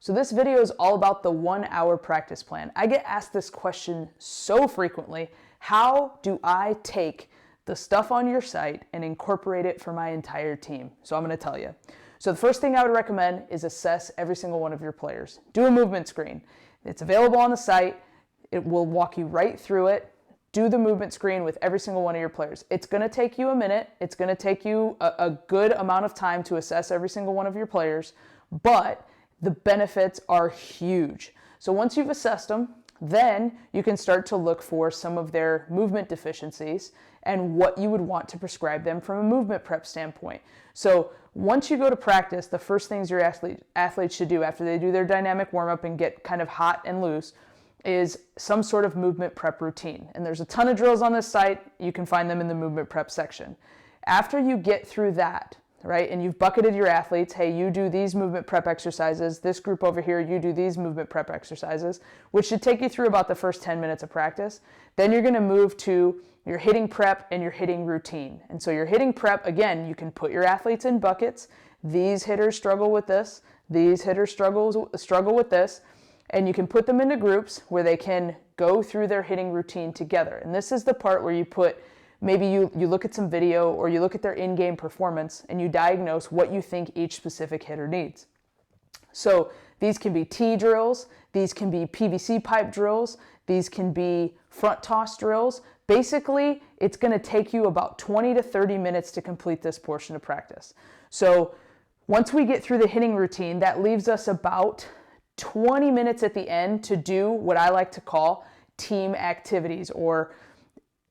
So this video is all about the 1 hour practice plan. I get asked this question so frequently. How do I take the stuff on your site and incorporate it for my entire team? So I'm going to tell you. So the first thing I would recommend is assess every single one of your players. Do a movement screen. It's available on the site. It will walk you right through it. Do the movement screen with every single one of your players. It's going to take you a minute. It's going to take you a good amount of time to assess every single one of your players, but the benefits are huge. So once you've assessed them, then you can start to look for some of their movement deficiencies and what you would want to prescribe them from a movement prep standpoint. So once you go to practice, the first things your athletes should do after they do their dynamic warm-up and get kind of hot and loose is some sort of movement prep routine. And there's a ton of drills on this site. You can find them in the movement prep section. After you get through that, right, and you've bucketed your athletes, hey, you do these movement prep exercises, this group over here, you do these movement prep exercises, which should take you through about the first 10 minutes of practice. Then you're going to move to your hitting prep and your hitting routine. And so your hitting prep, again, you can put your athletes in buckets. These hitters struggle with this. These hitters struggle with this. And you can put them into groups where they can go through their hitting routine together. And this is the part where you put, maybe you look at some video or you look at their in-game performance and you diagnose what you think each specific hitter needs. So these can be T drills, these can be PVC pipe drills, these can be front toss drills. Basically, it's going to take you about 20 to 30 minutes to complete this portion of practice. So once we get through the hitting routine, that leaves us about 20 minutes at the end to do what I like to call team activities, or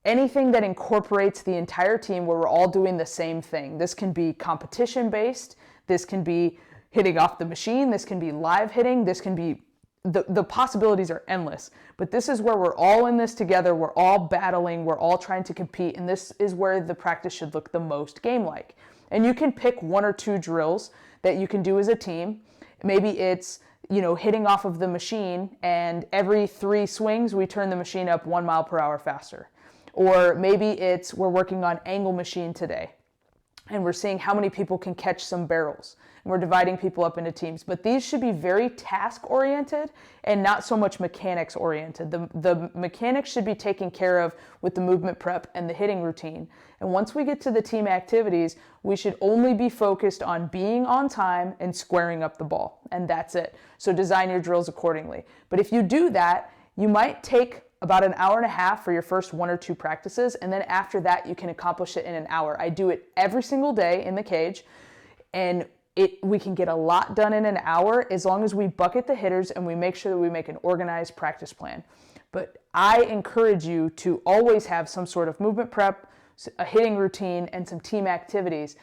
anything that incorporates the entire team where we're all doing the same thing. This can be competition based, this can be hitting off the machine, this can be live hitting, this can be, the possibilities are endless. But this is where we're all in this together, we're all battling, we're all trying to compete, and this is where the practice should look the most game-like. And you can pick 1 or 2 drills that you can do as a team. Maybe it's hitting off of the machine, and every 3 swings, we turn the machine up 1 mile per hour faster. Or maybe it's we're working on angle machine today, and we're seeing how many people can catch some barrels. And we're dividing people up into teams. But these should be very task-oriented and not so much mechanics-oriented. The mechanics should be taken care of with the movement prep and the hitting routine. And once we get to the team activities, we should only be focused on being on time and squaring up the ball. And that's it. So design your drills accordingly. But if you do that, you might take about an hour and a half for your first 1 or 2 practices, and then after that you can accomplish it in an hour. I do it every single day in the cage, and we can get a lot done in an hour as long as we bucket the hitters and we make sure that we make an organized practice plan. But I encourage you to always have some sort of movement prep, a hitting routine, and some team activities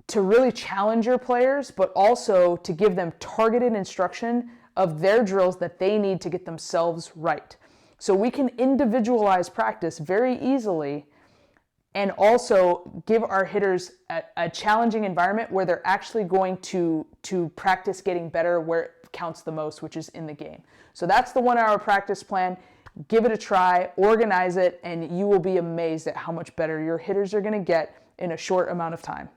to really challenge your players, but also to give them targeted instruction of their drills that they need to get themselves right. So we can individualize practice very easily and also give our hitters a challenging environment where they're actually going to practice getting better where it counts the most, which is in the game. So that's the 1 hour practice plan. Give it a try, organize it, and you will be amazed at how much better your hitters are going to get in a short amount of time.